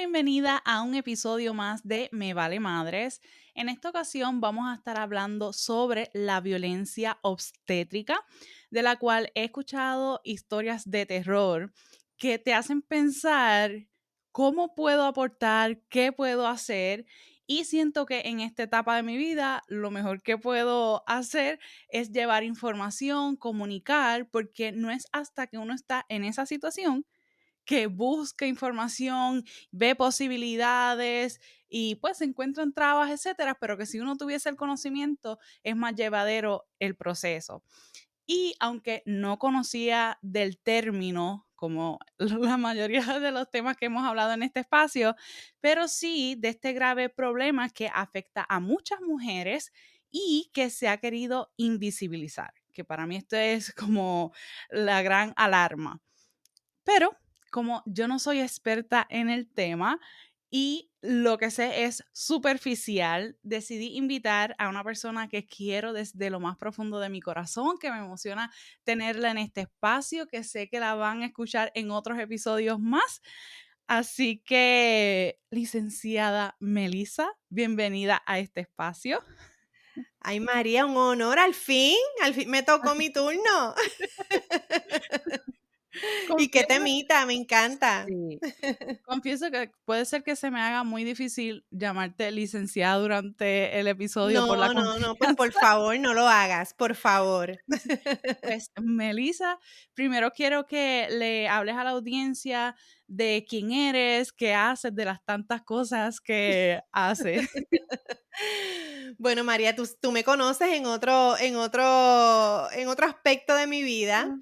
bienvenida a un episodio más de Me Vale Madres. En esta ocasión vamos a estar hablando sobre la violencia obstétrica, de la cual he escuchado historias de terror que te hacen pensar cómo puedo aportar, qué puedo hacer. Y siento que en esta etapa de mi vida lo mejor que puedo hacer es llevar información, comunicar, porque no es hasta que uno está en esa situación que busca información, ve posibilidades y pues se encuentran trabas, etcétera, pero que si uno tuviese el conocimiento es más llevadero el proceso. Y aunque no conocía del término, como la mayoría de los temas que hemos hablado en este espacio, pero sí de este grave problema que afecta a muchas mujeres y que se ha querido invisibilizar, que para mí esto es como la gran alarma. Pero como yo no soy experta en el tema y lo que sé es superficial, decidí invitar a una persona que quiero desde lo más profundo de mi corazón, que me emociona tenerla en este espacio, que sé que la van a escuchar en otros episodios más. Así que, licenciada Melissa, bienvenida a este espacio. Ay, María, un honor, al fin me tocó mi turno. Y qué Confieso, temita, me encanta. sí. Confieso que puede ser que se me haga muy difícil llamarte licenciada durante el episodio por la No, no, no, pues por confianza. favor, no lo hagas, por favor. Pues, Melissa, primero quiero que le hables a la audiencia de quién eres, qué haces, de las tantas cosas que haces. Bueno, María, tú me conoces en otro aspecto de mi vida.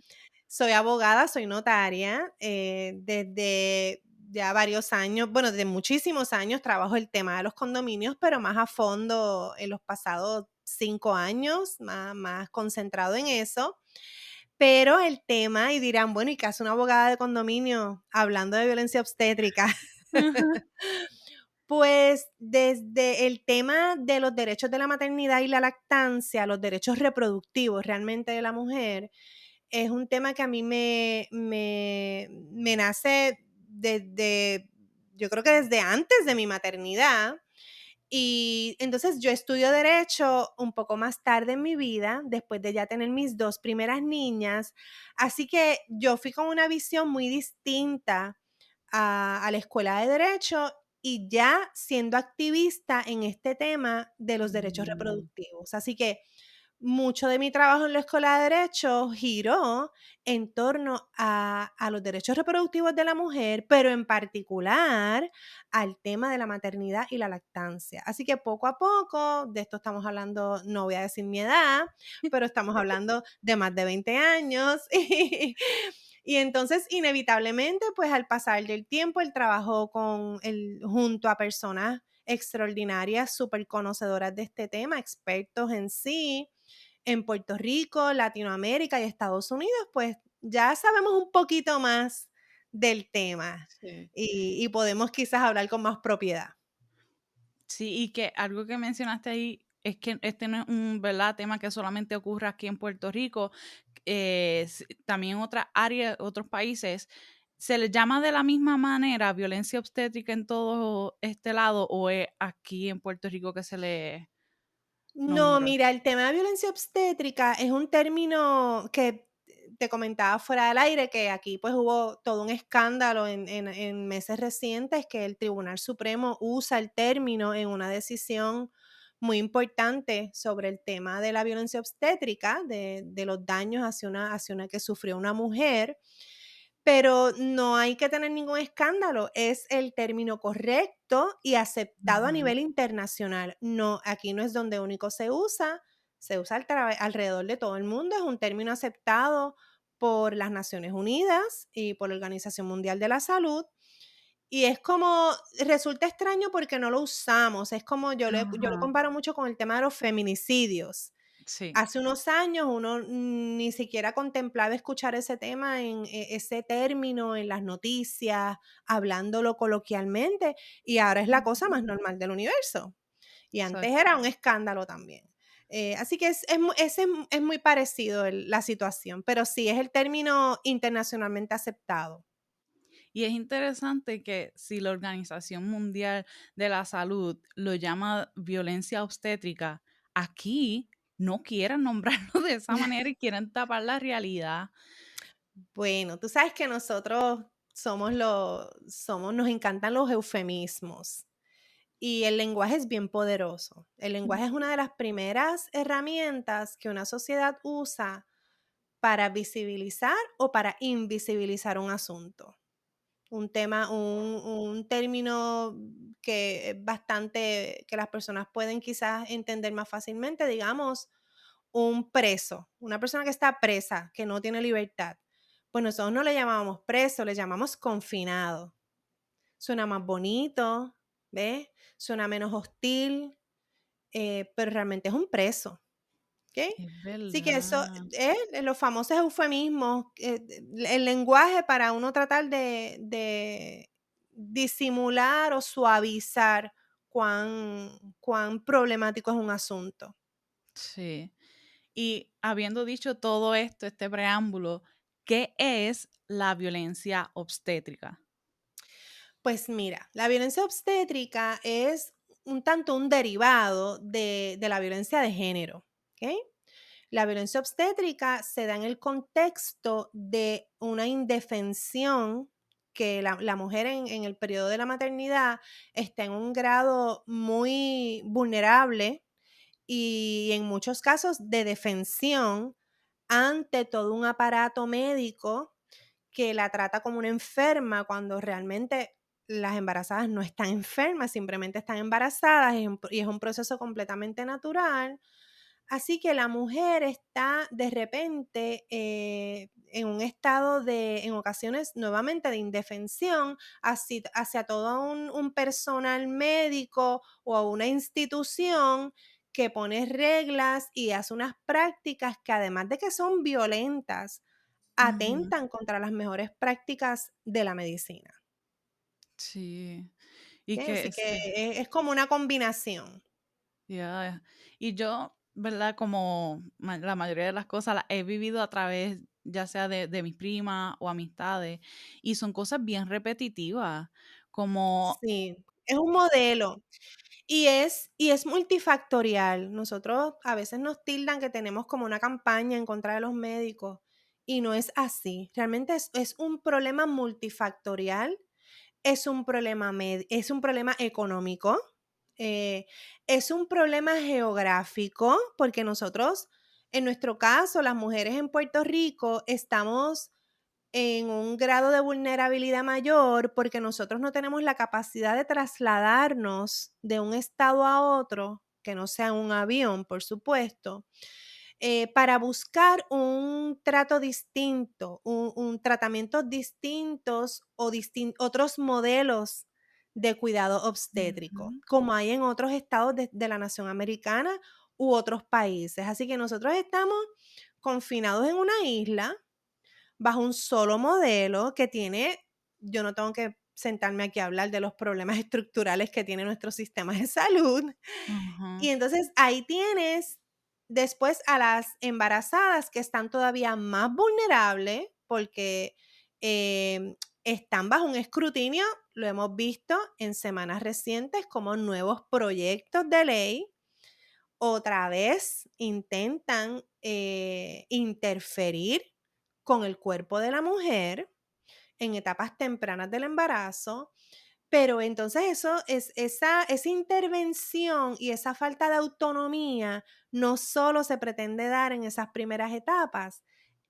Soy abogada, soy notaria, desde ya varios años, bueno, desde muchísimos años trabajo el tema de los condominios, pero más a fondo en los pasados 5 años, más concentrado en eso. Pero el tema, y dirán, bueno, ¿y qué hace una abogada de condominio hablando de violencia obstétrica? Ajá. Pues desde el tema de los derechos de la maternidad y la lactancia, los derechos reproductivos realmente de la mujer, es un tema que a mí me nace desde, yo creo que desde antes de mi maternidad. Y entonces yo estudio derecho un poco más tarde en mi vida, después de ya tener mis 2 primeras niñas. Así que yo fui con una visión muy distinta a la escuela de derecho y ya siendo activista en este tema de los derechos Mm. reproductivos. Así que mucho de mi trabajo en la escuela de derecho giró en torno a los derechos reproductivos de la mujer, pero en particular al tema de la maternidad y la lactancia. Así que poco a poco, de esto estamos hablando, no voy a decir mi edad, pero estamos hablando de más de 20 años. Y entonces, inevitablemente, pues al pasar del tiempo, el trabajo junto a personas extraordinarias, súper conocedoras de este tema, expertos en sí, en Puerto Rico, Latinoamérica y Estados Unidos, pues ya sabemos un poquito más del tema Sí. y podemos quizás hablar con más propiedad. Sí, y que algo que mencionaste ahí es que este no es un, ¿verdad?, tema que solamente ocurre aquí en Puerto Rico, también en otras áreas, otros países, ¿se le llama de la misma manera violencia obstétrica en todo este lado o es aquí en Puerto Rico que se le No, nombra? mira, el tema de violencia obstétrica es un término que te comentaba fuera del aire, que aquí pues hubo todo un escándalo en meses recientes que el Tribunal Supremo usa el término en una decisión muy importante sobre el tema de la violencia obstétrica, de los daños hacia una que sufrió una mujer. Pero no hay que tener ningún escándalo, es el término correcto y aceptado a Ujú. nivel internacional. No, aquí no es donde único se usa alrededor de todo el mundo, es un término aceptado por las Naciones Unidas y por la Organización Mundial de la Salud. Y es como, resulta extraño porque no lo usamos, es como yo lo Ajá, comparo mucho con el tema de los feminicidios. sí. Hace unos años uno ni siquiera contemplaba escuchar ese tema ese término en las noticias, hablándolo coloquialmente, y ahora es la cosa Ujú. más normal del universo. Y antes Exacto. era un escándalo también. Así que es muy parecido la situación, pero sí es el término internacionalmente aceptado. Y es interesante que si la Organización Mundial de la Salud lo llama violencia obstétrica, aquí no quieren nombrarlo de esa manera y quieren tapar la realidad. Bueno, tú sabes que nosotros nos encantan los eufemismos y el lenguaje es bien poderoso. El lenguaje es una de las primeras herramientas que una sociedad usa para visibilizar o para invisibilizar un asunto. Un tema, un término que es bastante, que las personas pueden quizás entender más fácilmente, digamos, un preso, una persona que está presa, que no tiene libertad. Pues nosotros no le llamamos preso, le llamamos confinado. Suena más bonito, ¿ves? Suena menos hostil, pero realmente es un preso. ¿Ok? Es Así que eso, verdad. los famosos eufemismos, el lenguaje para uno tratar de disimular o suavizar cuán problemático es un asunto. Sí. Y habiendo dicho todo esto, este preámbulo, ¿qué es la violencia obstétrica? Pues mira, la violencia obstétrica es un tanto un derivado de la violencia de género, ¿ok? La violencia obstétrica se da en el contexto de una indefensión que la mujer en el periodo de la maternidad está en un grado muy vulnerable y en muchos casos de defensión ante todo un aparato médico que la trata como una enferma cuando realmente las embarazadas no están enfermas, simplemente están embarazadas y es un proceso completamente natural. Así que la mujer está de repente en un estado de, en ocasiones, nuevamente de indefensión hacia todo un personal médico o a una institución que pone reglas y hace unas prácticas que además de que son violentas, Ujú. atentan contra las mejores prácticas de la medicina. Sí. Y ¿Ok? que Así que es, es como una combinación. ya. Y yo, ¿verdad? Como la mayoría de las cosas las he vivido a través, ya sea de mis primas o amistades, y son cosas bien repetitivas, como, Sí, es un modelo. Y es multifactorial. Nosotros a veces nos tildan que tenemos como una campaña en contra de los médicos y no es así. Realmente es un problema multifactorial, es un problema económico, eh, es un problema geográfico, porque nosotros, en nuestro caso, las mujeres en Puerto Rico, estamos en un grado de vulnerabilidad mayor porque nosotros no tenemos la capacidad de trasladarnos de un estado a otro, que no sea un avión, por supuesto, para buscar un trato distinto, un tratamientos distintos o otros modelos de cuidado obstétrico, ujú, como hay en otros estados de la nación americana u otros países. Así que nosotros estamos confinados en una isla bajo un solo modelo que tiene, yo no tengo que sentarme aquí a hablar de los problemas estructurales que tiene nuestro sistema de salud. ajá, Y entonces ahí tienes después a las embarazadas que están todavía más vulnerables porque están bajo un escrutinio, lo hemos visto en semanas recientes como nuevos proyectos de ley otra vez intentan interferir con el cuerpo de la mujer en etapas tempranas del embarazo, pero entonces esa intervención y esa falta de autonomía no solo se pretende dar en esas primeras etapas,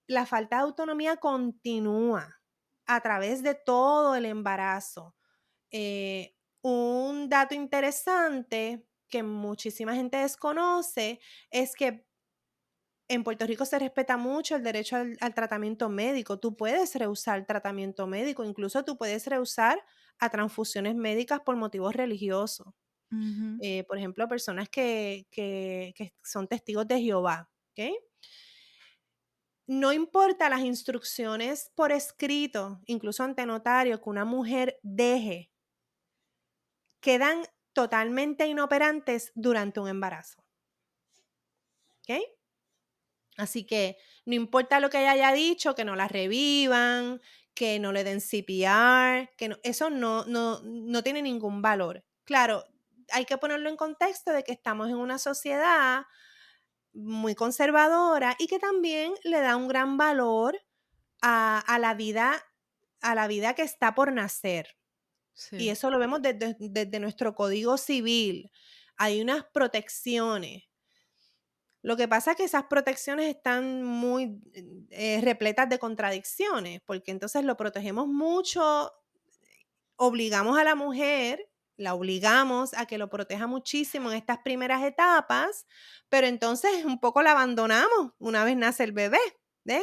la falta de autonomía continúa a través de todo el embarazo. Un dato interesante que muchísima gente desconoce es que en Puerto Rico se respeta mucho el derecho al tratamiento médico. Tú puedes rehusar tratamiento médico, incluso tú puedes rehusar a transfusiones médicas por motivos religiosos. ujú, Por ejemplo, personas que son testigos de Jehová. ¿Ok? No importa las instrucciones por escrito, incluso ante notario, que una mujer deje, quedan totalmente inoperantes durante un embarazo. ¿Ok? Así que no importa lo que ella haya dicho, que no la revivan, que no le den CPR, que no, eso no tiene ningún valor. Claro, hay que ponerlo en contexto de que estamos en una sociedad muy conservadora y que también le da un gran valor a la vida que está por nacer. Y Sí. eso lo vemos desde nuestro código civil. Hay unas protecciones. Lo que pasa es que esas protecciones están muy repletas de contradicciones, porque entonces lo protegemos mucho, obligamos a la mujer, la obligamos a que lo proteja muchísimo en estas primeras etapas, pero entonces un poco la abandonamos una vez nace el bebé, ¿ves?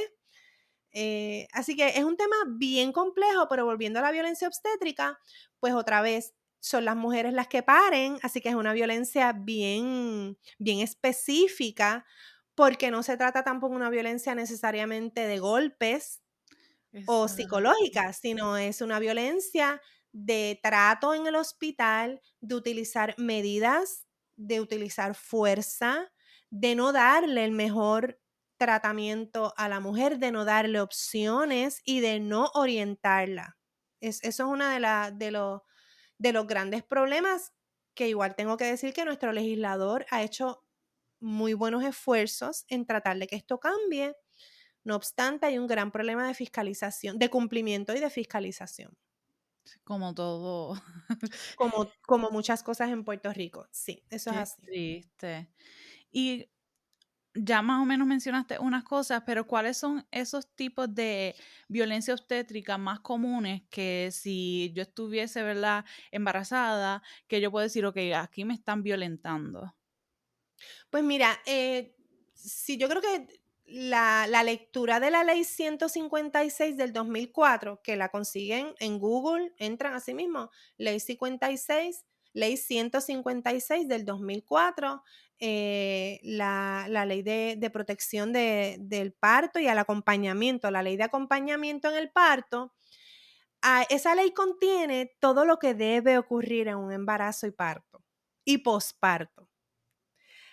Así que es un tema bien complejo, pero volviendo a la violencia obstétrica, pues otra vez son las mujeres las que paren, así que es una violencia bien específica, porque no se trata tampoco de una violencia necesariamente de golpes o Exacto. psicológica, sino es una violencia de trato en el hospital, de utilizar medidas, de utilizar fuerza, de no darle el mejor tratamiento a la mujer, de no darle opciones y de no orientarla. Eso es una de los grandes problemas que igual tengo que decir que nuestro legislador ha hecho muy buenos esfuerzos en tratar de que esto cambie. No obstante, hay un gran problema de fiscalización, de cumplimiento y de fiscalización, Como todo. como muchas cosas en Puerto Rico. Sí, eso es Qué así. triste. Y ya más o menos mencionaste unas cosas, pero ¿cuáles son esos tipos de violencia obstétrica más comunes que si yo estuviese, ¿verdad?, embarazada, que yo puedo decir, ok, aquí me están violentando? Pues mira, sí, yo creo que la lectura de la ley 156 del 2004, que la consiguen en Google, entran así mismo, ley 156 del 2004, la ley de protección del parto y al acompañamiento, la ley de acompañamiento en el parto. Esa ley contiene todo lo que debe ocurrir en un embarazo y parto y posparto.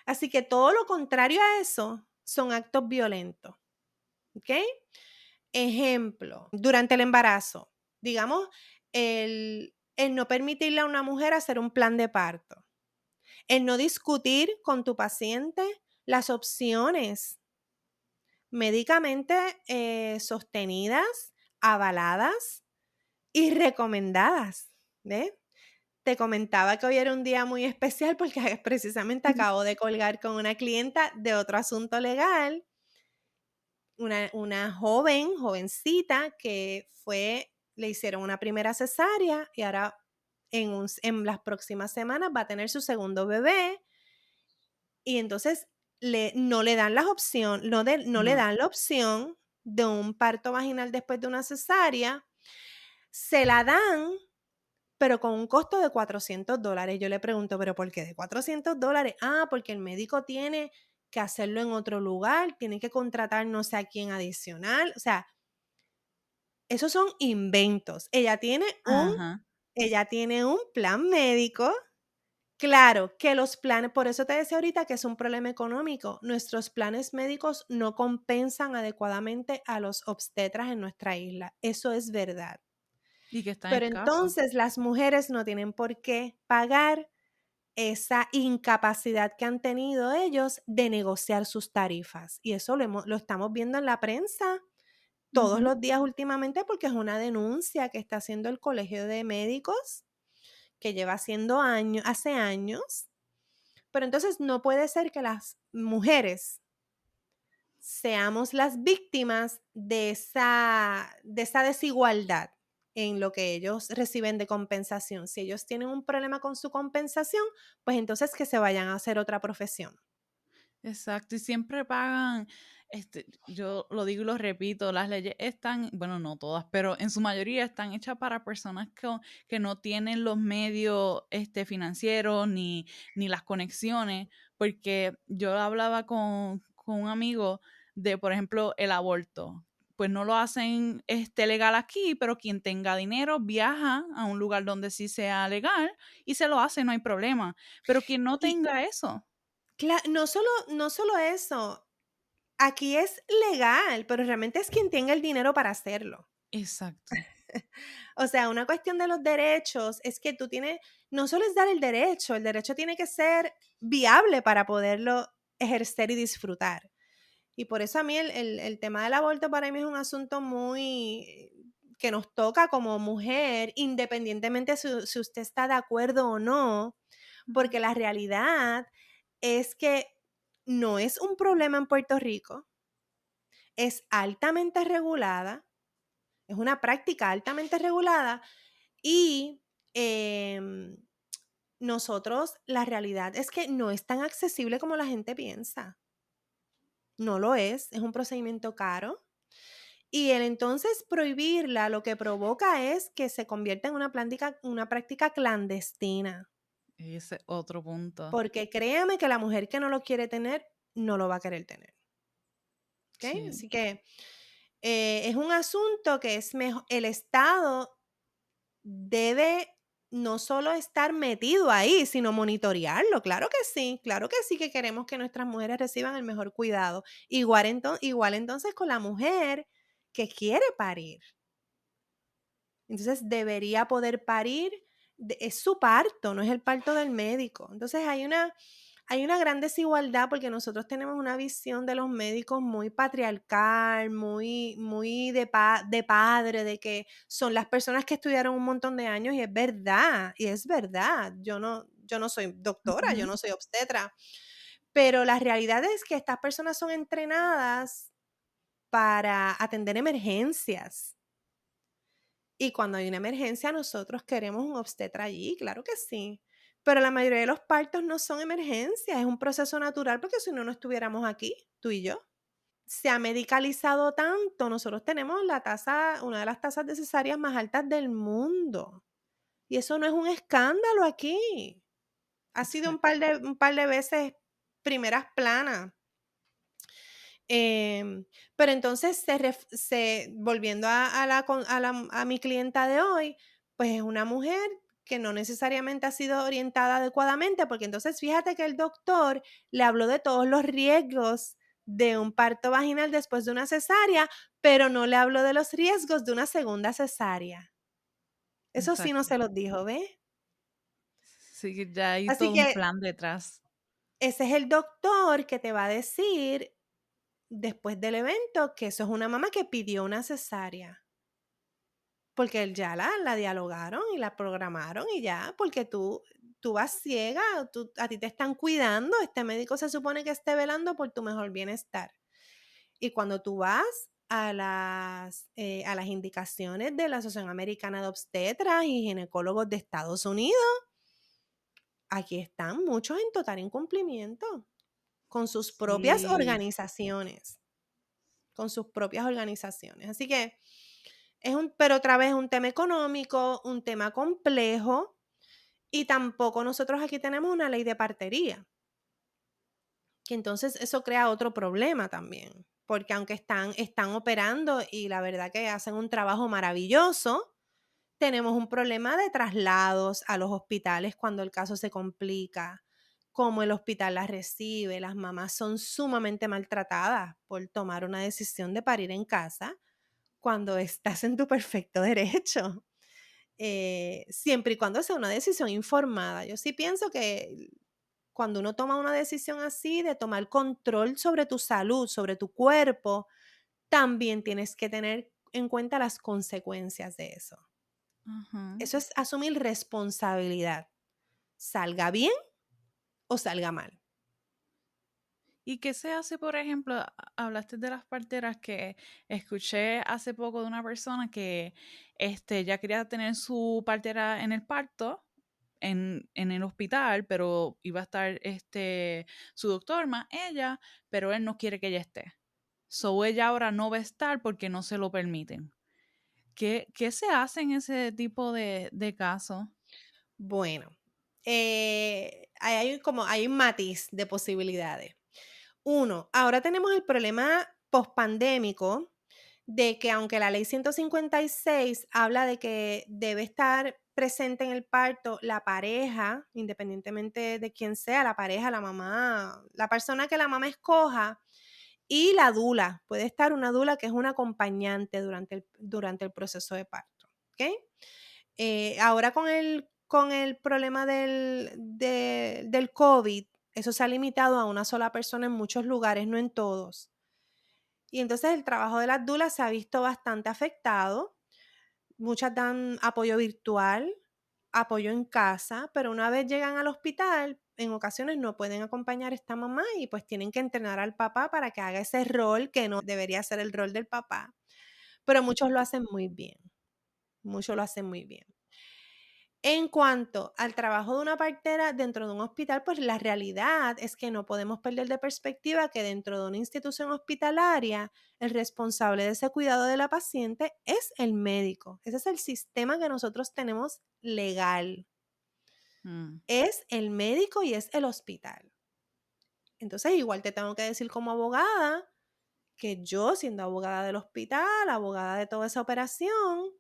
Así que todo lo contrario a eso son actos violentos, ¿ok? Ejemplo, durante el embarazo, digamos, el no permitirle a una mujer hacer un plan de parto, el no discutir con tu paciente las opciones médicamente sostenidas, avaladas y recomendadas, ¿ves? Te comentaba que hoy era un día muy especial porque precisamente acabo de colgar con una clienta de otro asunto legal, una jovencita que le hicieron una primera cesárea y ahora en las próximas semanas va a tener su segundo bebé y entonces no le dan las opciones, no le No. dan la opción de un parto vaginal después de una cesárea, se la dan pero con un costo de $400. Yo le pregunto, ¿pero por qué de $400? Ah, porque el médico tiene que hacerlo en otro lugar, tiene que contratar no sé a quién adicional. O sea, esos son inventos. Ajá. Ella tiene un plan médico. Claro que los planes, por eso te decía ahorita que es un problema económico. Nuestros planes médicos no compensan adecuadamente a los obstetras en nuestra isla. Eso es verdad. Y que están Pero escasos. entonces las mujeres no tienen por qué pagar esa incapacidad que han tenido ellos de negociar sus tarifas. Y eso lo estamos viendo en la prensa todos Ujú. los días últimamente porque es una denuncia que está haciendo el Colegio de Médicos, que lleva haciendo años, hace años. Pero entonces no puede ser que las mujeres seamos las víctimas de esa desigualdad en lo que ellos reciben de compensación. Si ellos tienen un problema con su compensación, pues entonces que se vayan a hacer otra profesión. Exacto, y siempre pagan, yo lo digo y lo repito, las leyes están, bueno, no todas, pero en su mayoría están hechas para personas que no tienen los medios financieros ni las conexiones, porque yo hablaba con un amigo de, por ejemplo, el aborto. Pues no lo hacen legal aquí, pero quien tenga dinero viaja a un lugar donde sí sea legal y se lo hace, no hay problema. Pero quien no Y tenga eso. no solo eso, aquí es legal, pero realmente es quien tenga el dinero para hacerlo. Exacto. O sea, una cuestión de los derechos es que tú tienes, no solo es dar el derecho tiene que ser viable para poderlo ejercer y disfrutar. Y por eso a mí el tema del aborto para mí es un asunto muy que nos toca como mujer, independientemente si usted está de acuerdo o no, Ujú. porque la realidad es que no es un problema en Puerto Rico, es altamente regulada, es una práctica altamente regulada y em, nosotros, la realidad es que no es tan accesible como la gente piensa. No lo es un procedimiento caro. Y el entonces prohibirla lo que provoca es que se convierta en una práctica clandestina. Ese otro punto. Porque créame que la mujer que no lo quiere tener, no lo va a querer tener. ¿Ok? Sí, Así que es un asunto que es mejor. El Estado debe no solo estar metido ahí, sino monitorearlo. Claro que sí que queremos que nuestras mujeres reciban el mejor cuidado. Igual entonces con la mujer que quiere parir. Entonces debería poder parir, es su parto, no es el parto del médico. Entonces hay una gran desigualdad porque nosotros tenemos una visión de los médicos muy patriarcal, muy de padre, de que son las personas que estudiaron un montón de años y es verdad. Yo no soy doctora, yo ujú, no soy obstetra, pero la realidad es que estas personas son entrenadas para atender emergencias. Y cuando hay una emergencia, nosotros queremos un obstetra allí, claro que sí. Pero la mayoría de los partos no son emergencias, es un proceso natural porque si no, no estuviéramos aquí, tú y yo. Se ha medicalizado tanto, nosotros tenemos una de las tasas de cesáreas más altas del mundo. Y eso no es un escándalo aquí. Ha sido exacto. un par de veces primeras planas. Pero entonces volviendo a mi clienta de hoy, pues es una mujer que no necesariamente ha sido orientada adecuadamente, porque entonces fíjate que el doctor le habló de todos los riesgos de un parto vaginal después de una cesárea, pero no le habló de los riesgos de una segunda cesárea. Eso sí no Exacto. se los dijo, ¿ves? Sí, que ya hay Así todo un que plan detrás. ese es el doctor que te va a decir después del evento que eso es una mamá que pidió una cesárea. Porque él ya la dialogaron y la programaron y ya, porque tú vas ciega, a ti te están cuidando, este médico se supone que esté velando por tu mejor bienestar. Y cuando tú vas a las indicaciones de la Asociación Americana de Obstetras y Ginecólogos de Estados Unidos, aquí están muchos en total incumplimiento con sus propias Sí, organizaciones, con sus propias organizaciones. Así que pero otra vez un tema económico, un tema complejo, y tampoco nosotros aquí tenemos una ley de partería, que entonces eso crea otro problema también, porque aunque están operando y la verdad que hacen un trabajo maravilloso, tenemos un problema de traslados a los hospitales cuando el caso se complica, cómo el hospital las recibe, las mamás son sumamente maltratadas por tomar una decisión de parir en casa cuando estás en tu perfecto derecho. Siempre y cuando sea una decisión informada. Yo sí pienso que cuando uno toma una decisión así de tomar control sobre tu salud, sobre tu cuerpo, también tienes que tener en cuenta las consecuencias de eso. ajá. Eso es asumir responsabilidad, salga bien o salga mal. ¿Y qué se hace, por ejemplo? Hablaste de las parteras que escuché hace poco de una persona que ya quería tener su partera en el parto, en el hospital, pero iba a estar su doctor más ella, pero él no quiere que ella esté. So ella ahora no va a estar porque no se lo permiten. ¿Qué se hace en ese tipo de casos? Bueno, hay un matiz de posibilidades. Uno, ahora tenemos el problema pospandémico de que aunque la ley 156 habla de que debe estar presente en el parto la pareja, independientemente de quién sea, la pareja, la mamá, la persona que la mamá escoja, Y la dula, puede estar una dula que es una acompañante durante el proceso de parto, ¿ok? Ahora con el problema del COVID, eso se ha limitado a una sola persona en muchos lugares, no en todos. Y entonces el trabajo de las dulas se ha visto bastante afectado. Muchas dan apoyo virtual, apoyo en casa, pero una vez llegan al hospital, en ocasiones no pueden acompañar a esta mamá y pues tienen que entrenar al papá para que haga ese rol que no debería ser el rol del papá. Pero muchos lo hacen muy bien, muchos lo hacen muy bien. En cuanto al trabajo de una partera dentro de un hospital, pues la realidad es que no podemos perder de perspectiva que dentro de una institución hospitalaria, el responsable de ese cuidado de la paciente es el médico. Ese es el sistema que nosotros tenemos legal. Mm. Es el médico y es el hospital. Entonces, igual te tengo que decir como abogada que yo, siendo abogada del hospital, abogada de toda esa operación,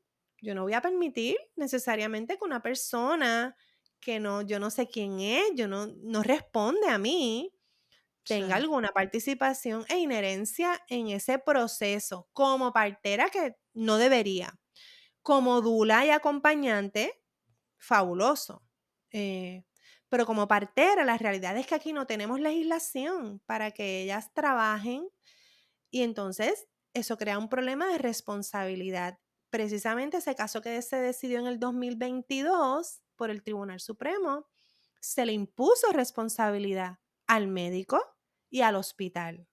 yo no voy a permitir necesariamente que una persona que no, yo no sé quién es, yo no responde a mí, Sí. tenga alguna participación e inherencia en ese proceso como partera que no debería. Como dula y acompañante, fabuloso. Pero como partera, la realidad es que aquí no tenemos legislación para que ellas trabajen y entonces eso crea un problema de responsabilidad. Precisamente ese caso que se decidió en el 2022 por el Tribunal Supremo, se le impuso responsabilidad al médico y al hospital,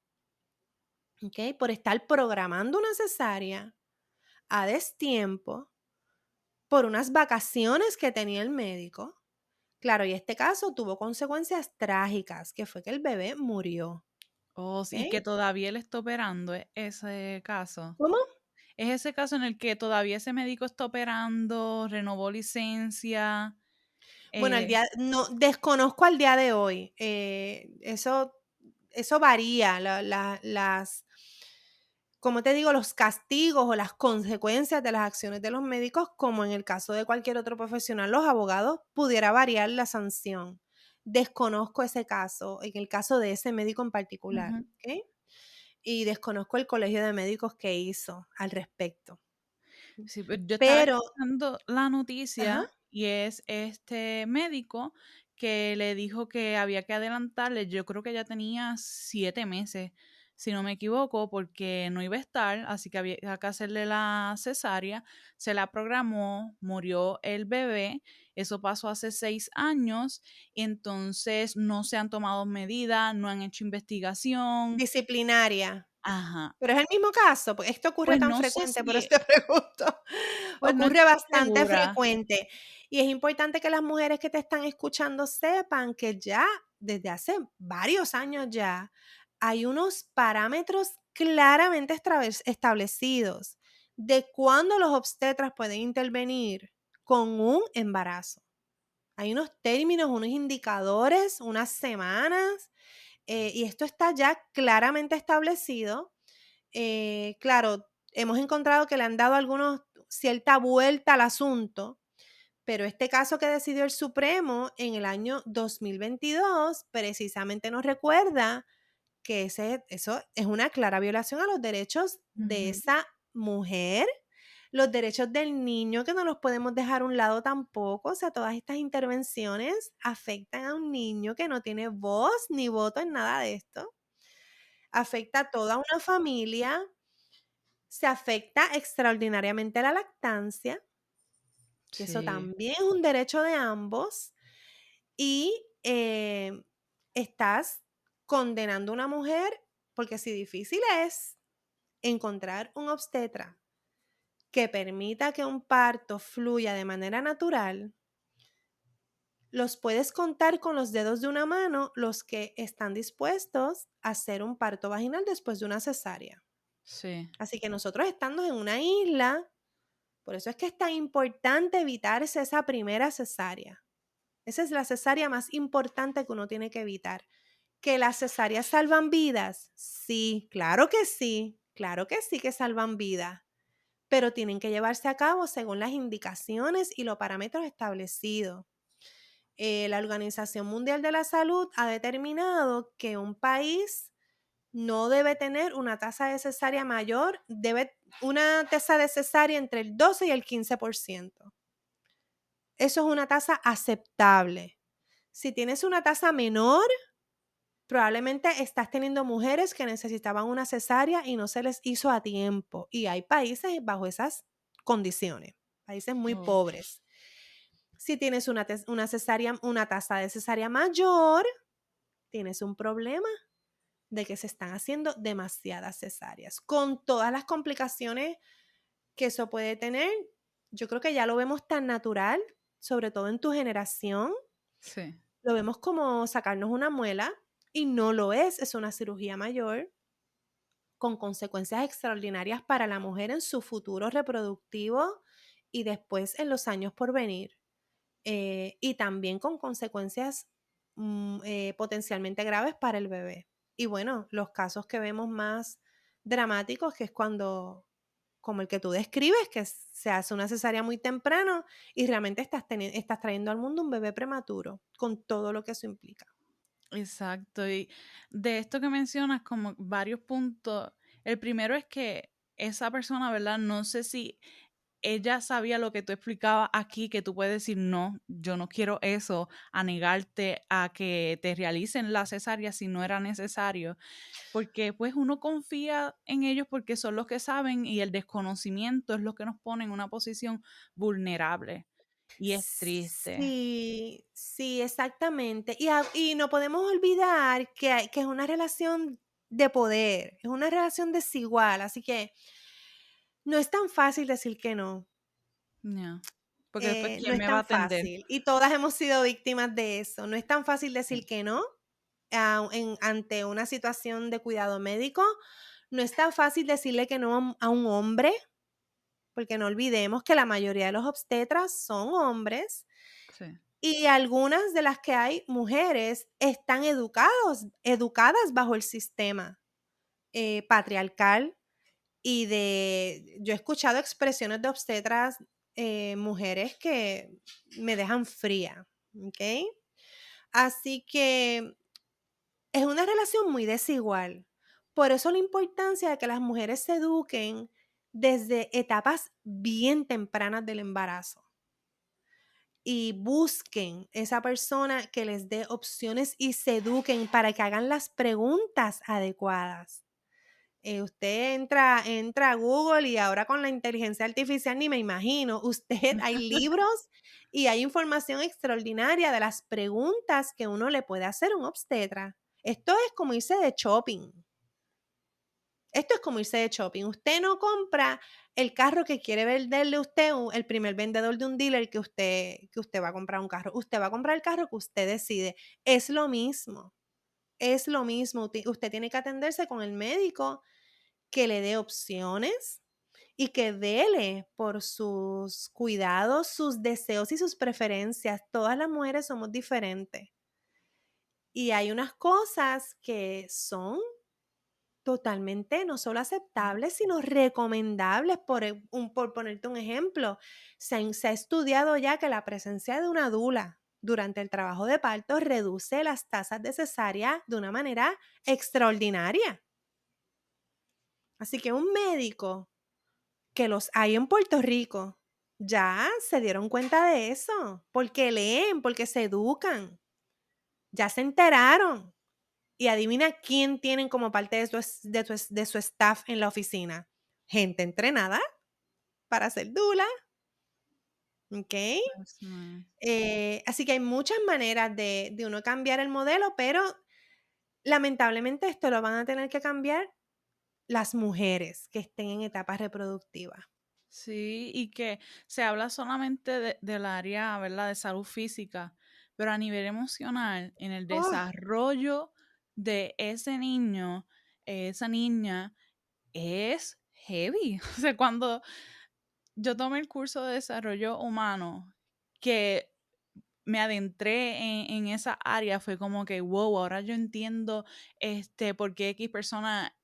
¿ok? Por estar programando una cesárea a destiempo por unas vacaciones que tenía el médico. Claro, y este caso tuvo consecuencias trágicas, que fue que el bebé murió, Oh, sí, y que ¿ok? todavía él está operando ese caso. ¿Cómo? Es ese caso en el que todavía ese médico está operando, renovó licencia. Bueno, eh, no, desconozco al día de hoy. Eso varía. Como te digo, los castigos o las consecuencias de las acciones de los médicos, como en el caso de cualquier otro profesional, los abogados, pudiera variar la sanción. Desconozco ese caso, en el caso de ese médico en particular, Ujú. ¿ok? Y desconozco el colegio de médicos que hizo al respecto. Sí, pues yo estaba Pero, escuchando la ajá, noticia y es este médico que le dijo que había que adelantarle, yo creo que ya tenía 7 meses, si no me equivoco, porque no iba a estar, así que había que hacerle la cesárea, se la programó, murió el bebé, eso pasó hace 6 años, y entonces no se han tomado medidas, no han hecho investigación. disciplinaria. Ajá. Pero es el mismo caso, pues esto ocurre Pues tan no sé frecuente, por eso si, te pregunto. pues no Ocurre estoy bastante segura. frecuente. Y es importante que las mujeres que te están escuchando sepan que ya desde hace varios años ya hay unos parámetros claramente establecidos de cuándo los obstetras pueden intervenir con un embarazo. Hay unos términos, unos indicadores, unas semanas, y esto está ya claramente establecido. Claro, hemos encontrado que le han dado algunos cierta vuelta al asunto, pero este caso que decidió el Supremo en el año 2022 precisamente nos recuerda que eso es una clara violación a los derechos de Ujú. esa mujer, los derechos del niño, que no los podemos dejar a un lado tampoco. O sea, todas estas intervenciones afectan a un niño que no tiene voz ni voto en nada de esto. Afecta a toda una familia, se afecta extraordinariamente la lactancia, que eso Sí. también es un derecho de ambos, y estás condenando a una mujer, porque si difícil es encontrar un obstetra que permita que un parto fluya de manera natural, los puedes contar con los dedos de una mano los que están dispuestos a hacer un parto vaginal después de una cesárea. Sí. Así que nosotros estando en una isla, por eso es que es tan importante evitarse esa primera cesárea. Esa es la cesárea más importante que uno tiene que evitar. ¿Que las cesáreas salvan vidas? Sí, claro que sí que salvan vidas, pero tienen que llevarse a cabo según las indicaciones y los parámetros establecidos. La Organización Mundial de la Salud ha determinado que un país no debe tener una tasa de cesárea mayor, debe una tasa de cesárea entre el 12 y el 15%. Eso es una tasa aceptable. Si tienes una tasa menor, probablemente estás teniendo mujeres que necesitaban una cesárea y no se les hizo a tiempo. Y hay países bajo esas condiciones, países muy Oh, pobres. Si tienes una tasa de cesárea mayor, tienes un problema de que se están haciendo demasiadas cesáreas, con todas las complicaciones que eso puede tener. Yo creo que ya lo vemos tan natural, sobre todo en tu generación, sí, lo vemos como sacarnos una muela y no lo es una cirugía mayor con consecuencias extraordinarias para la mujer en su futuro reproductivo y después en los años por venir. Y también con consecuencias potencialmente graves para el bebé. Y bueno, los casos que vemos más dramáticos, que es cuando, como el que tú describes, que se hace una cesárea muy temprano y realmente estás trayendo al mundo un bebé prematuro, con todo lo que eso implica. exacto. Y de esto que mencionas, como varios puntos. El primero es que esa persona, ¿verdad? No sé si ella sabía lo que tú explicabas aquí, que tú puedes decir, no, yo no quiero eso, a negarte a que te realicen la cesárea si no era necesario, porque pues uno confía en ellos porque son los que saben y el desconocimiento es lo que nos pone en una posición vulnerable y es triste. Sí, sí, exactamente. Y no podemos olvidar que es una relación de poder, es una relación desigual, así que no es tan fácil decir que no. Ya. Porque después, No ¿quién es me va a tan atender? fácil. Y todas hemos sido víctimas de eso. No es tan fácil decir Sí, que no ante una situación de cuidado médico. No es tan fácil decirle que no a un hombre, porque no olvidemos que la mayoría de los obstetras son hombres. sí, Y algunas de las que hay mujeres están educadas bajo el sistema patriarcal yo he escuchado expresiones de obstetras, mujeres que me dejan fría, ¿ok? Así que es una relación muy desigual. Por eso la importancia de que las mujeres se eduquen desde etapas bien tempranas del embarazo y busquen esa persona que les dé opciones y se eduquen para que hagan las preguntas adecuadas. Usted entra a Google y ahora con la inteligencia artificial ni me imagino, hay libros y hay información extraordinaria de las preguntas que uno le puede hacer a un obstetra. Esto es como irse de shopping. Esto es como irse de shopping. Usted no compra el carro que quiere venderle usted, el primer vendedor de un dealer que usted va a comprar un carro. Usted va a comprar el carro que usted decide. Es lo mismo. Es lo mismo. Usted tiene que atenderse con el médico que le dé opciones y que vele por sus cuidados, sus deseos y sus preferencias. Todas las mujeres somos diferentes. Y hay unas cosas que son totalmente no solo aceptables, sino recomendables. Por ponerte un ejemplo, se ha estudiado ya que la presencia de una dula durante el trabajo de parto reduce las tasas de cesárea de una manera extraordinaria. Así que un médico, que los hay en Puerto Rico, ya se dieron cuenta de eso, porque leen, porque se educan, ya se enteraron. Y adivina quién tienen como parte de su staff en la oficina. Gente entrenada para ser dula, ¿ok? Dios mío. Así que hay muchas maneras de uno cambiar el modelo, pero lamentablemente esto lo van a tener que cambiar las mujeres que estén en etapas reproductivas. Sí, y que se habla solamente del área, ¿verdad?, de salud física, pero a nivel emocional, en el Oh, desarrollo de ese niño, esa niña, es heavy. O sea, cuando yo tomé el curso de desarrollo humano, que me adentré en esa área, fue como que, wow, ahora yo entiendo por qué X persona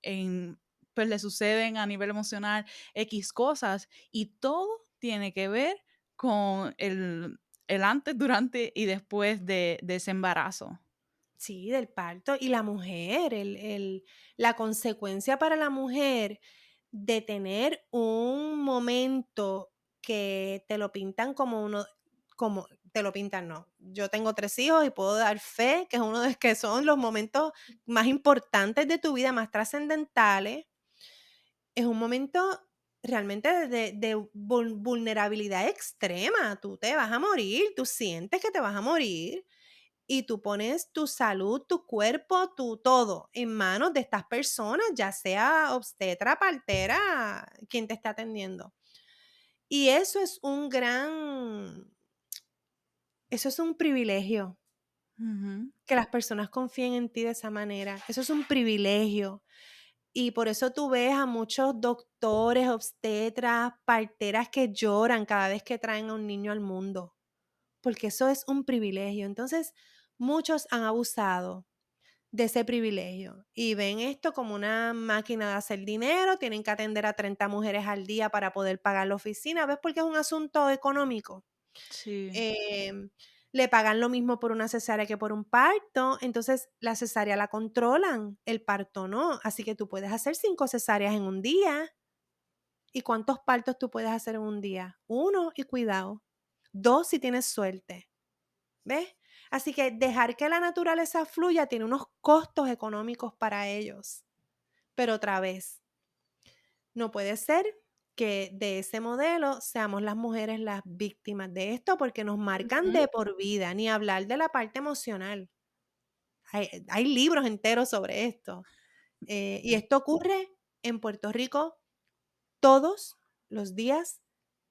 pues le suceden a nivel emocional X cosas y todo tiene que ver con el antes, durante y después de ese embarazo. Sí, del parto. Y la mujer, la consecuencia para la mujer de tener un momento que te lo pintan como te lo pintan, no. Yo tengo 3 hijos y puedo dar fe que es uno de que son los momentos más importantes de tu vida, más trascendentales. Es un momento realmente de vulnerabilidad extrema. Tú te vas a morir, tú sientes que te vas a morir. Y tú pones tu salud, tu cuerpo, tu todo en manos de estas personas, ya sea obstetra, partera, quien te está atendiendo. Y eso es un privilegio, Ujú. que las personas confíen en ti de esa manera. Eso es un privilegio. Y por eso tú ves a muchos doctores, obstetras, parteras que lloran cada vez que traen a un niño al mundo, porque eso es un privilegio. Entonces, muchos han abusado de ese privilegio y ven esto como una máquina de hacer dinero, tienen que atender a 30 mujeres al día para poder pagar la oficina, ¿ves? Porque es un asunto económico. Sí, Em, Le pagan lo mismo por una cesárea que por un parto, entonces la cesárea la controlan, el parto no, así que tú puedes hacer 5 cesáreas en un día. ¿Y cuántos partos tú puedes hacer en un día? Uno y cuidado. 2 si tienes suerte. ¿Ves? Así que dejar que la naturaleza fluya tiene unos costos económicos para ellos. Pero otra vez, no puede ser que de ese modelo seamos las mujeres las víctimas de esto porque nos marcan ujú, de por vida, ni hablar de la parte emocional. Hay libros enteros sobre esto. Y sí, esto ocurre en Puerto Rico todos los días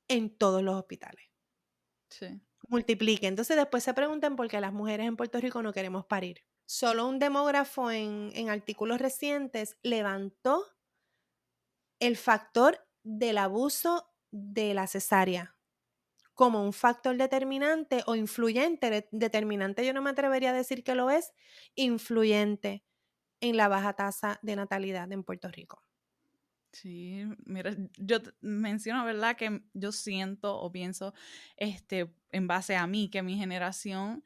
en todos los hospitales. sí. Multiplique. Entonces después se preguntan por qué las mujeres en Puerto Rico no queremos parir. Solo un demógrafo en artículos recientes levantó el factor del abuso de la cesárea como un factor determinante o influyente. Determinante yo no me atrevería a decir que lo es, influyente en la baja tasa de natalidad en Puerto Rico. Sí, mira, yo menciono, ¿verdad? Que yo siento o pienso, en base a mí, que mi generación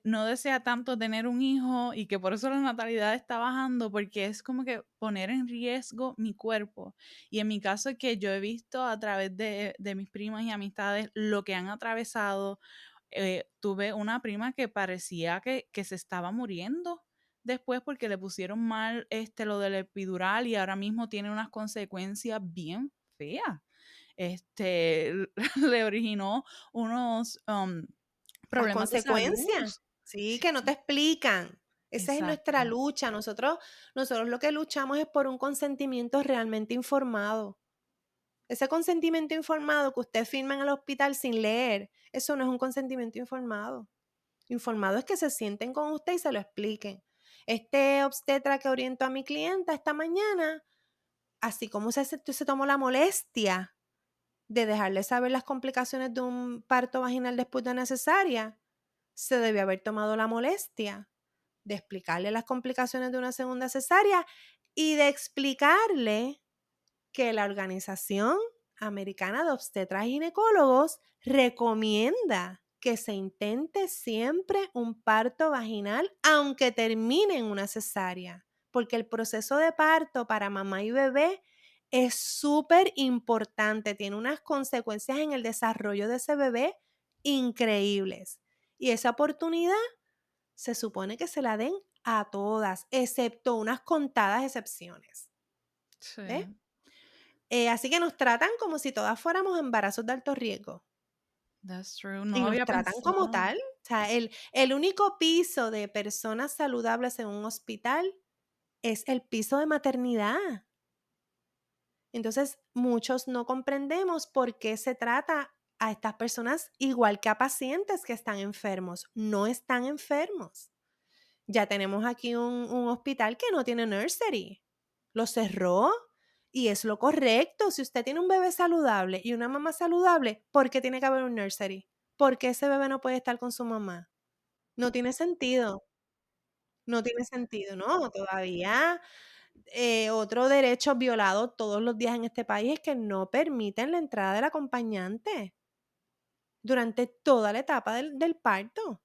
no desea tanto tener un hijo y que por eso la natalidad está bajando, porque es como que poner en riesgo mi cuerpo. Y en mi caso es que yo he visto a través de mis primas y amistades lo que han atravesado. Tuve una prima que parecía que se estaba muriendo después porque le pusieron mal lo del epidural y ahora mismo tiene unas consecuencias bien feas. Le originó unos Las problemas de salud. consecuencias, sí, Sí, que no te explican. Esa es nuestra exacto. lucha. Nosotros lo que luchamos es por un consentimiento realmente informado. Ese consentimiento informado que usted firma en el hospital sin leer, eso no es un consentimiento informado. Informado es que se sienten con usted y se lo expliquen. Este obstetra que orientó a mi clienta esta mañana, así como se tomó la molestia de dejarle saber las complicaciones de un parto vaginal después de una cesárea, se debió haber tomado la molestia de explicarle las complicaciones de una segunda cesárea y de explicarle que la Organización Americana de Obstetras y Ginecólogos recomienda que se intente siempre un parto vaginal aunque termine en una cesárea, porque el proceso de parto para mamá y bebé es súper importante, tiene unas consecuencias en el desarrollo de ese bebé increíbles. Y esa oportunidad se supone que se la den a todas, excepto unas contadas excepciones. ¿Ves? Sí, Así que nos tratan como si todas fuéramos embarazos de alto riesgo. that's true. No Y lo nos había tratan como pensado. tal. O sea, el único piso de personas saludables en un hospital es el piso de maternidad. Entonces, muchos no comprendemos por qué se trata a estas personas igual que a pacientes que están enfermos. No están enfermos. Ya tenemos aquí un hospital que no tiene nursery. Lo cerró y es lo correcto. Si usted tiene un bebé saludable y una mamá saludable, ¿por qué tiene que haber un nursery? ¿Por qué ese bebé no puede estar con su mamá? No tiene sentido. No tiene sentido, ¿no? Todavía otro derecho violado todos los días en este país es que no permiten la entrada del acompañante durante toda la etapa del parto.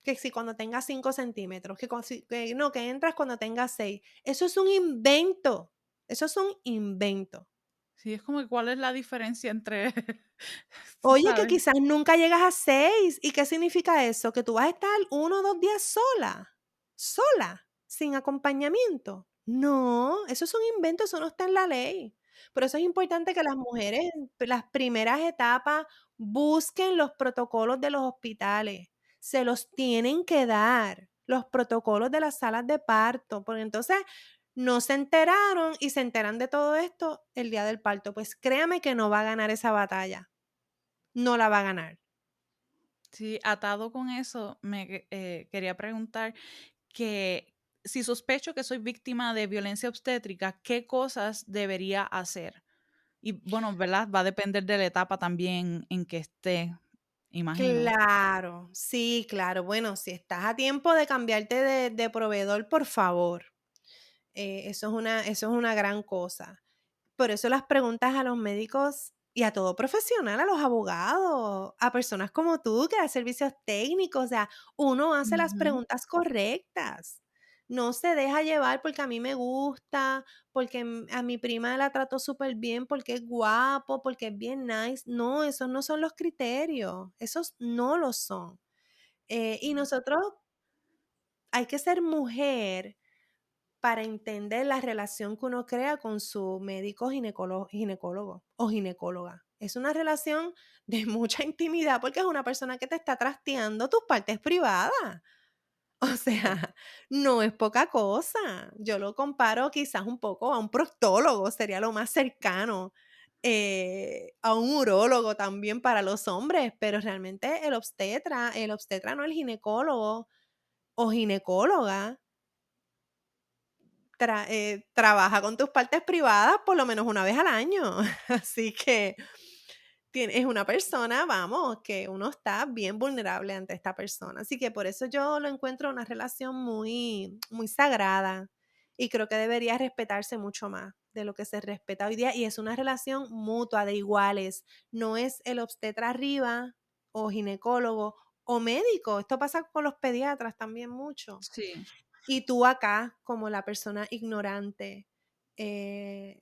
que si cuando tengas 5 centímetros, que no, que entras cuando tengas 6. Eso es un invento, eso es un invento. Sí, es como que, ¿cuál es la diferencia entre? ¿Tú Oye, que sabes? quizás nunca llegas a 6. ¿Y qué significa eso? Que tú vas a estar 1 o 2 días sola, sin acompañamiento. No, eso es un invento, eso no está en la ley. Por eso es importante que las mujeres en las primeras etapas busquen los protocolos de los hospitales. Se los tienen que dar, los protocolos de las salas de parto, porque entonces no se enteraron y se enteran de todo esto el día del parto. Pues créame que no va a ganar esa batalla. No la va a ganar. Sí, atado con eso, quería preguntar que si sospecho que soy víctima de violencia obstétrica, ¿qué cosas debería hacer? Y bueno, ¿verdad? Va a depender de la etapa también en que esté, imagino. Claro, sí, claro. Bueno, si estás a tiempo de cambiarte de proveedor, por favor. Eso es una gran cosa. Por eso las preguntas a los médicos y a todo profesional, a los abogados, a personas como tú que das servicios técnicos, o sea, uno hace las Ujú. preguntas correctas. No se deja llevar porque a mí me gusta, porque a mi prima la trató súper bien, porque es guapo, porque es bien nice. No, esos no son los criterios, esos no lo son. Y nosotros hay que ser mujer para entender la relación que uno crea con su médico ginecólogo o ginecóloga. Es una relación de mucha intimidad porque es una persona que te está trasteando tus partes privadas. O Sí. sea, no es poca cosa. Yo lo comparo quizás un poco a un proctólogo, sería lo más cercano, a un urólogo también para los hombres, pero realmente el obstetra no, el ginecólogo o ginecóloga trabaja con tus partes privadas por lo menos una vez al año. Así que es una persona, vamos, que uno está bien vulnerable ante esta persona. Así que por eso yo lo encuentro una relación muy, muy sagrada y creo que debería respetarse mucho más de lo que se respeta hoy día. Y es una relación mutua de iguales. No es el obstetra arriba o ginecólogo o médico. Esto pasa con los pediatras también mucho. Sí. Y tú acá, como la persona ignorante, eh,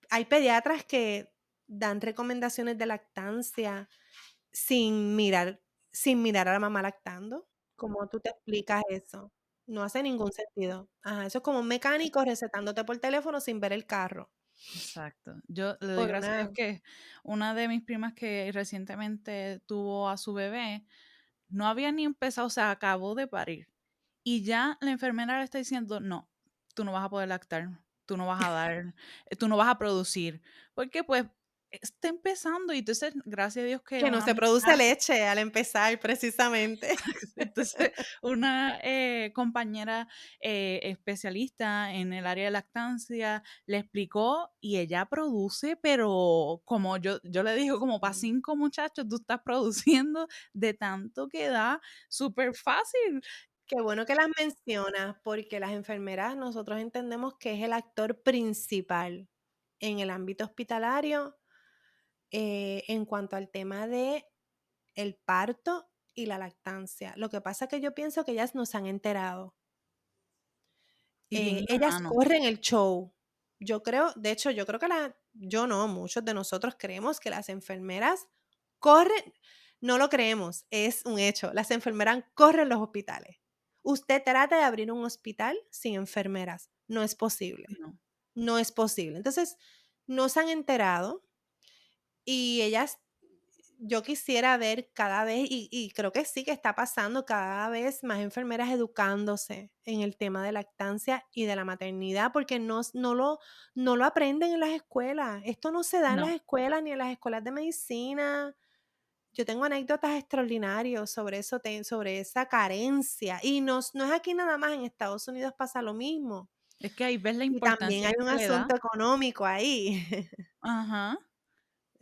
hay pediatras que dan recomendaciones de lactancia sin mirar, sin mirar a la mamá lactando. ¿Cómo tú te explicas eso? No hace ningún sentido. Ajá, eso es como un mecánico recetándote por teléfono sin ver el carro. Exacto. Yo le doy Por gracias a una Dios que una de mis primas que recientemente tuvo a su bebé, no había ni empezado, o sea, acabó de parir. Y ya la enfermera le está diciendo, no, tú no vas a poder lactar, tú no vas a dar, tú no vas a producir, porque pues está empezando y entonces, gracias a Dios que que no una se produce amistad, leche al empezar, precisamente. entonces una compañera especialista en el área de lactancia le explicó y ella produce, pero como yo le digo, como para Mm. 5 muchachos tú estás produciendo de tanto que da, súper fácil. Qué bueno que las mencionas, porque las enfermeras nosotros entendemos que es el actor principal en el ámbito hospitalario, en cuanto al tema de el parto y la lactancia. Lo que pasa es que yo pienso que ellas no se han enterado. Y bien Ellas inhumano. corren el show. Yo creo, de hecho, yo creo que yo no, muchos de nosotros creemos que las enfermeras corren, no lo creemos, es un hecho. Las enfermeras corren los hospitales. Usted trata de abrir un hospital sin enfermeras. No es posible. No. No es posible. Entonces, no se han enterado y ellas, yo quisiera ver cada vez, y creo que sí que está pasando cada vez más enfermeras educándose en el tema de lactancia y de la maternidad, porque no lo aprenden en las escuelas. Esto no se da en las No, escuelas ni en las escuelas de medicina. Yo tengo anécdotas extraordinarias sobre eso, sobre esa carencia. Y no es aquí nada más, en Estados Unidos pasa lo mismo. es que ahí ves la Y también importancia hay que un se le da. asunto económico ahí. Ajá.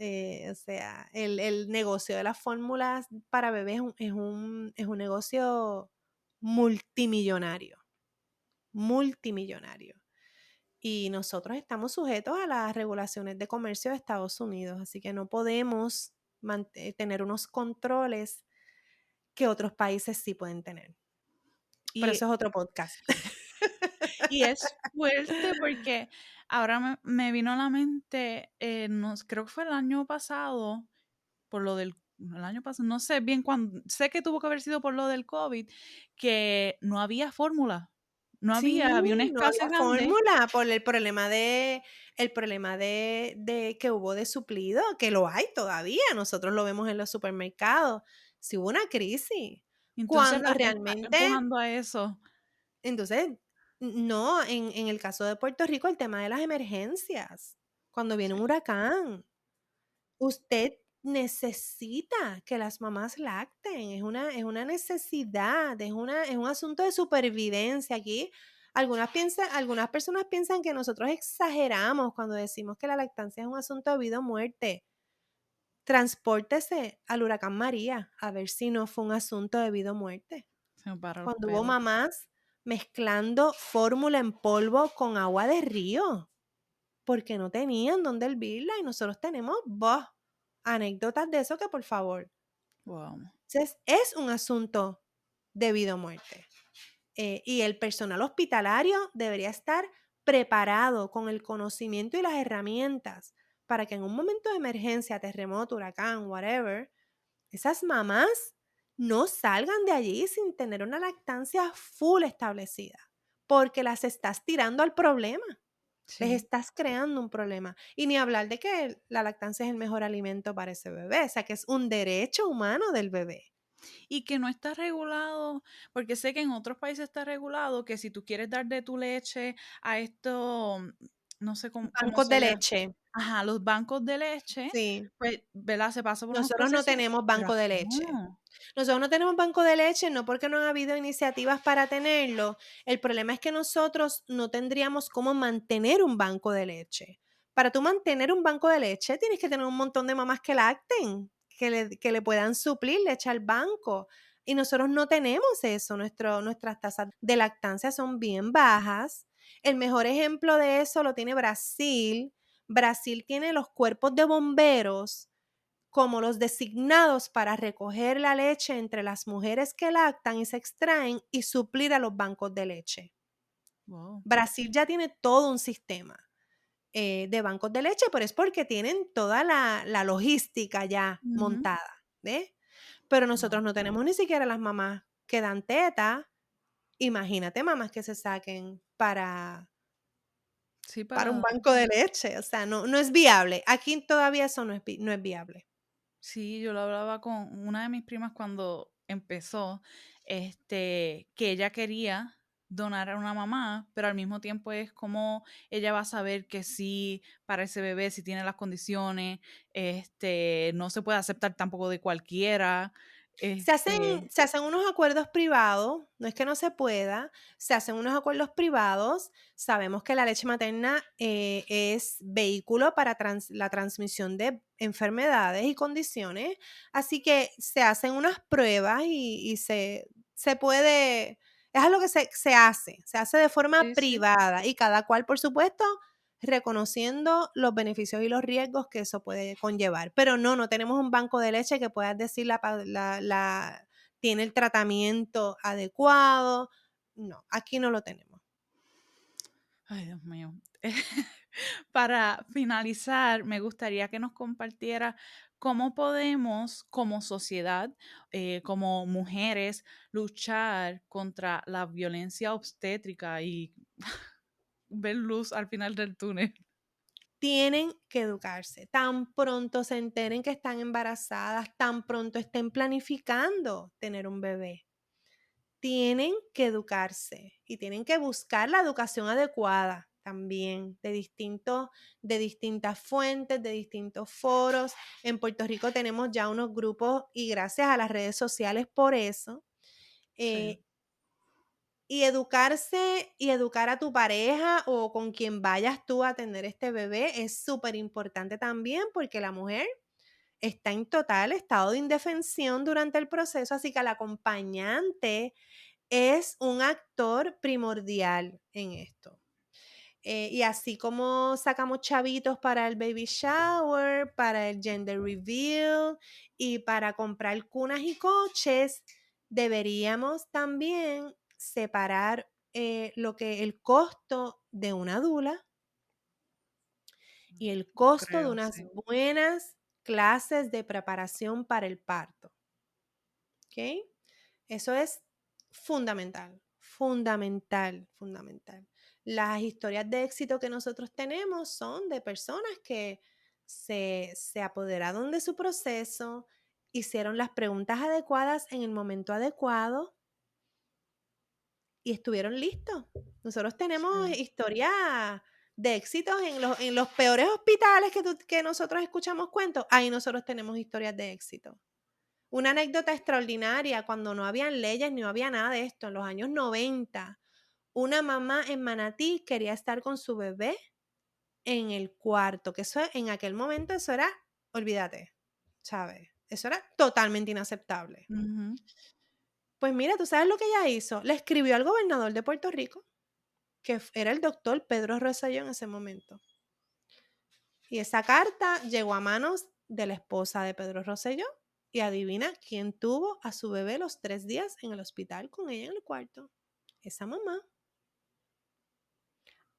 O sea, el negocio de las fórmulas para bebés es un negocio multimillonario, multimillonario. Y nosotros estamos sujetos a las regulaciones de comercio de Estados Unidos, así que no podemos tener unos controles que otros países sí pueden tener. Pero Y, eso es otro podcast. y es fuerte porque ahora me vino a la mente, creo que fue el año pasado, por lo del el año pasado, no sé bien cuándo, sé que tuvo que haber sido por lo del COVID, que no había fórmula, no Sí, había una no había escasez grande. fórmula por el problema de que hubo de suplido, que lo hay todavía, nosotros lo vemos en los supermercados. Sí hubo una crisis, Entonces cuando la gente está realmente empujando a eso. entonces, no, en el caso de Puerto Rico, el tema de las emergencias, cuando viene un Sí, huracán, usted necesita que las mamás lacten, es una necesidad, es un asunto de supervivencia. Aquí algunas personas piensan que nosotros exageramos cuando decimos que la lactancia es un asunto de vida o muerte. Transpórtese al huracán María a ver si no fue un asunto de vida o muerte. se me para los Cuando hubo pelos. mamás mezclando fórmula en polvo con agua de río, porque no tenían dónde hervirla y nosotros tenemos, anécdotas de eso que por favor. Wow. Entonces, es un asunto de vida o muerte. Y el personal hospitalario debería estar preparado con el conocimiento y las herramientas para que en un momento de emergencia, terremoto, huracán, whatever, esas mamás no salgan de allí sin tener una lactancia full establecida, porque las estás tirando al problema, les Sí. estás creando un problema. Y ni hablar de que la lactancia es el mejor alimento para ese bebé, o sea, que es un derecho humano del bebé. Y que no está regulado, porque sé que en otros países está regulado que si tú quieres dar de tu leche a esto, no sé cómo Bancos se de le... leche, Ajá, los bancos de leche, sí. pues, ¿verdad? Se pasa por unos Nosotros no procesos, tenemos pero banco de aquí leche. no. Nosotros no tenemos banco de leche, no porque no han habido iniciativas para tenerlo. El problema es que nosotros no tendríamos cómo mantener un banco de leche. Para tú mantener un banco de leche, tienes que tener un montón de mamás que lacten, que le puedan suplir leche al banco. Y nosotros no tenemos eso. Nuestras tasas de lactancia son bien bajas. El mejor ejemplo de eso lo tiene Brasil. Brasil tiene los cuerpos de bomberos como los designados para recoger la leche entre las mujeres que lactan y se extraen y suplir a los bancos de leche. Wow. Brasil ya tiene todo un sistema de bancos de leche, pero es porque tienen toda la logística ya Ujú. montada, ¿ves? Pero Wow. nosotros no tenemos ni siquiera las mamás que dan teta. Imagínate mamás que se saquen Sí, para un para... banco de leche. O sea, no es viable. Aquí todavía eso no es viable. Sí, yo lo hablaba con una de mis primas cuando empezó, que ella quería donar a una mamá, pero al mismo tiempo es como ella va a saber que sí, para ese bebé, si tiene las condiciones, no se puede aceptar tampoco de cualquiera, Se hacen, este, se hacen unos acuerdos privados, no es que no se pueda, se hacen unos acuerdos privados. Sabemos que la leche materna es vehículo para la transmisión de enfermedades y condiciones, así que se hacen unas pruebas y se puede, es algo que se hace de forma sí, sí. privada y cada cual, por supuesto, reconociendo los beneficios y los riesgos que eso puede conllevar. Pero no tenemos un banco de leche que puedas decir tiene el tratamiento adecuado. No, aquí no lo tenemos. Ay, Dios mío. Para finalizar, me gustaría que nos compartiera cómo podemos, como sociedad, como mujeres, luchar contra la violencia obstétrica y ver luz al final del túnel. Tienen que educarse. Tan pronto se enteren que están embarazadas, tan pronto estén planificando tener un bebé. Tienen que educarse y tienen que buscar la educación adecuada también de distintas fuentes, de distintos foros. En Puerto Rico tenemos ya unos grupos y gracias a las redes sociales por eso. Sí, eh, y educarse y educar a tu pareja o con quien vayas tú a tener este bebé es súper importante también porque la mujer está en total estado de indefensión durante el proceso, así que al acompañante es un actor primordial en esto. Y así como sacamos chavitos para el baby shower, para el gender reveal y para comprar cunas y coches, Deberíamos también separar lo que el costo de una dula y el Yo costo de creo, unas sí. buenas clases de preparación para el parto, ¿ok? Eso es fundamental, fundamental, fundamental. Las historias de éxito que nosotros tenemos son de personas que se apoderaron de su proceso, hicieron las preguntas adecuadas en el momento adecuado y estuvieron listos. Nosotros tenemos Sí. historias de éxitos en los peores hospitales que nosotros escuchamos cuentos. Ahí nosotros tenemos historias de éxito. Una anécdota extraordinaria, cuando no habían leyes ni no había nada de esto, en los años 90, una mamá en Manatí quería estar con su bebé en el cuarto, que eso en aquel momento eso era, olvídate, ¿sabes? Eso era totalmente inaceptable. Ujú. Pues mira, ¿tú sabes lo que ella hizo? Le escribió al gobernador de Puerto Rico, que era el doctor Pedro Rosselló en ese momento. Y esa carta llegó a manos de la esposa de Pedro Rosselló. Y adivina quién tuvo a su bebé los 3 días en el hospital con ella en el cuarto. Esa mamá.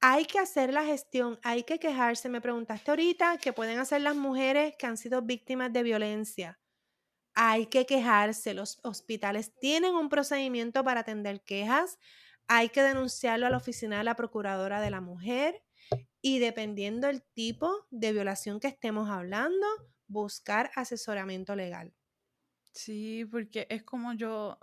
Hay que hacer la gestión, hay que quejarse. Me preguntaste ahorita qué pueden hacer las mujeres que han sido víctimas de violencia. Hay que quejarse. Los hospitales tienen un procedimiento para atender quejas. Hay que denunciarlo a la oficina de la Procuradora de la Mujer y dependiendo del tipo de violación que estemos hablando, buscar asesoramiento legal. Sí, porque es como yo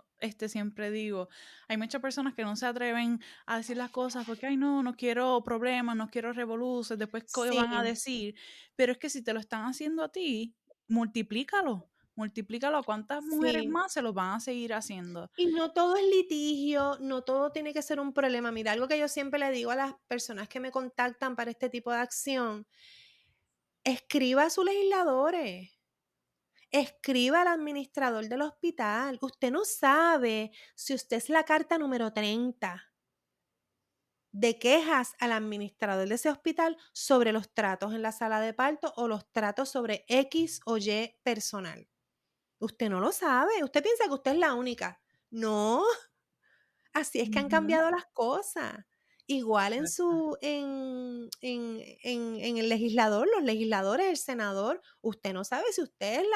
siempre digo, hay muchas personas que no se atreven a decir las cosas porque, ay, no, no quiero problemas, no quiero revoluces, después qué Sí, van a decir, pero es que si te lo están haciendo a ti, multiplícalo, multiplícalo a cuántas mujeres sí. más se lo van a seguir haciendo. Y no todo es litigio, no todo tiene que ser un problema. Mira, algo que yo siempre le digo a las personas que me contactan para este tipo de acción, escriba a sus legisladores, escriba al administrador del hospital. Usted no sabe si usted es la carta número 30 de quejas al administrador de ese hospital sobre los tratos en la sala de parto o los tratos sobre X o Y personal. Usted no lo sabe, usted piensa que usted es la única. No, así es que han Ujú. cambiado las cosas. Igual en Exacto. su en el legislador, los legisladores, el senador, usted no sabe si usted es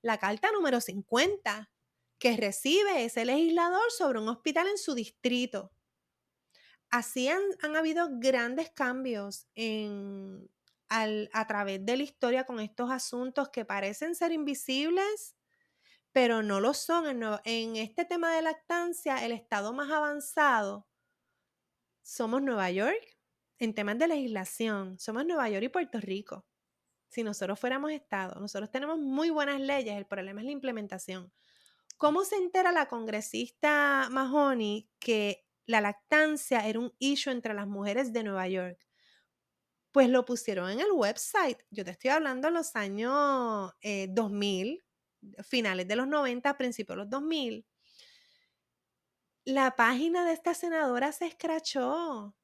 la carta número 50 que recibe ese legislador sobre un hospital en su distrito. Así han habido grandes cambios a través de la historia con estos asuntos que parecen ser invisibles, pero no lo son. En este tema de lactancia, el estado más avanzado somos Nueva York. En temas de legislación, somos Nueva York y Puerto Rico. Si nosotros fuéramos estado, nosotros tenemos muy buenas leyes, el problema es la implementación. ¿Cómo se entera la congresista Mahoney que la lactancia era un issue entre las mujeres de Nueva York? Pues lo pusieron en el website. Yo te estoy hablando en los años 2000, finales de los 90, principios de los 2000. La página de esta senadora se escrachó,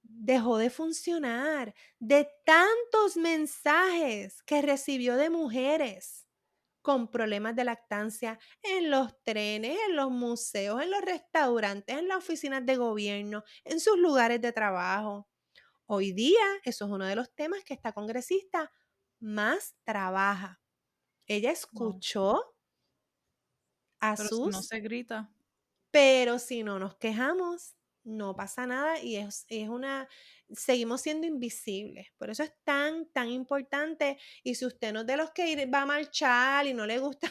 dejó de funcionar de tantos mensajes que recibió de mujeres con problemas de lactancia en los trenes, en los museos, en los restaurantes, en las oficinas de gobierno, en sus lugares de trabajo. Hoy día, eso es uno de los temas que esta congresista más trabaja. Ella Wow. escuchó a Pero si no sus, se grita. pero si no nos quejamos, no pasa nada y seguimos siendo invisibles. Por eso es tan, tan importante. Y si usted no es de los que va a marchar y no le gusta,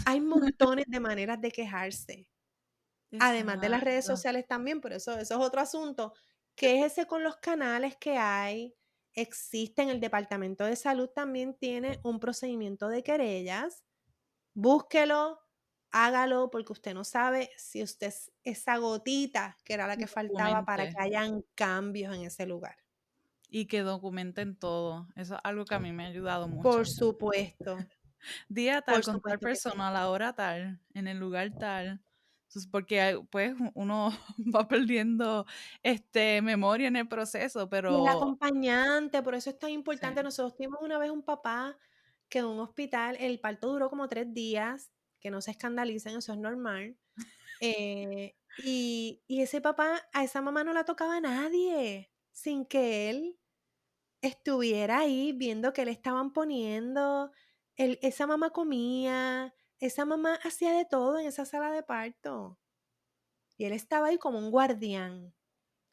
hay montones de maneras de quejarse. Además de las redes Exacto. sociales también, pero eso es otro asunto. Quéjese con los canales que hay. Existen, el Departamento de Salud también tiene un procedimiento de querellas. Búsquelo, hágalo, porque usted no sabe si usted es esa gotita que era la que faltaba para que Documente. hayan cambios en ese lugar. Y que documenten todo. Eso es algo que a mí me ha ayudado Por mucho. supuesto, Día tal, por con tal supuesto que sí. persona, a la hora tal, en el lugar tal. Entonces, porque pues uno va perdiendo memoria en el proceso, Y el pero acompañante, por eso es tan importante. sí. Nosotros tuvimos una vez un papá que en un hospital, el parto duró como 3 días que no se escandalicen, eso es normal. Y ese papá, a esa mamá no la tocaba nadie, sin que él estuviera ahí viendo qué le estaban poniendo. Esa mamá comía, esa mamá hacía de todo en esa sala de parto. Y él estaba ahí como un guardián.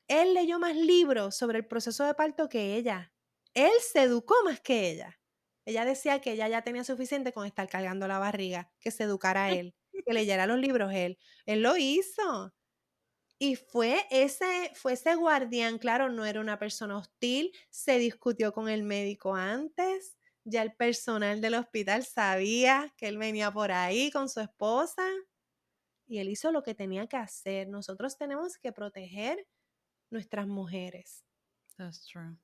Él leyó más libros sobre el proceso de parto que ella. Él se educó más que ella. Ella decía que ella ya tenía suficiente con estar cargando la barriga, que se educara él, que leyera los libros él. Él lo hizo. Y fue ese guardián, claro, no era una persona hostil, se discutió con el médico antes, ya el personal del hospital sabía que él venía por ahí con su esposa y él hizo lo que tenía que hacer. Nosotros tenemos que proteger nuestras mujeres. That's true.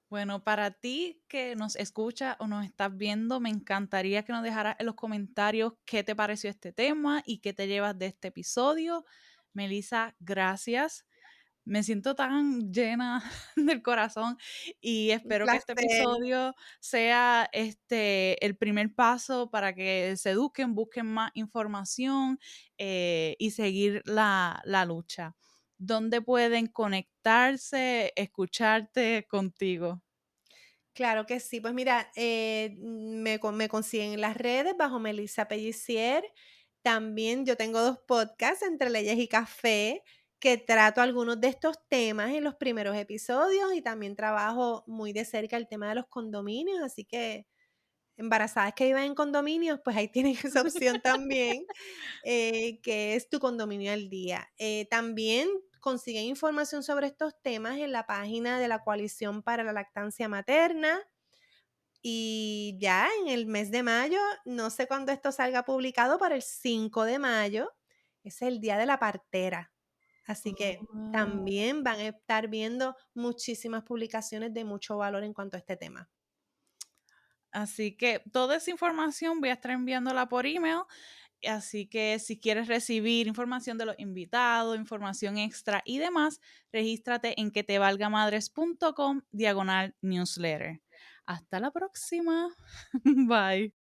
Bueno, para ti que nos escucha o nos estás viendo, me encantaría que nos dejaras en los comentarios qué te pareció este tema y qué te llevas de este episodio. Melissa, gracias. Me siento tan llena del corazón y Un espero que este placer. episodio sea el primer paso para que se eduquen, busquen más información y seguir la lucha. ¿Dónde pueden conectarse, escucharte contigo? Claro que sí. Pues mira, me consiguen en las redes bajo Melissa Pellicier. También yo tengo 2 podcasts, Entre Leyes y Café, que trato algunos de estos temas en los primeros episodios, y también trabajo muy de cerca el tema de los condominios, así que embarazadas que viven en condominios, pues ahí tienen esa opción también, que es Tu Condominio al Día. También consiguen información sobre estos temas en la página de la Coalición para la Lactancia Materna. Y ya en el mes de mayo, no sé cuándo esto salga publicado, para el 5 de mayo, es el Día de la Partera. Así que Oh. también van a estar viendo muchísimas publicaciones de mucho valor en cuanto a este tema. Así que toda esa información voy a estar enviándola por email. Así que si quieres recibir información de los invitados, información extra y demás, regístrate en quetevalgamadres.com/newsletter. Hasta la próxima. Bye.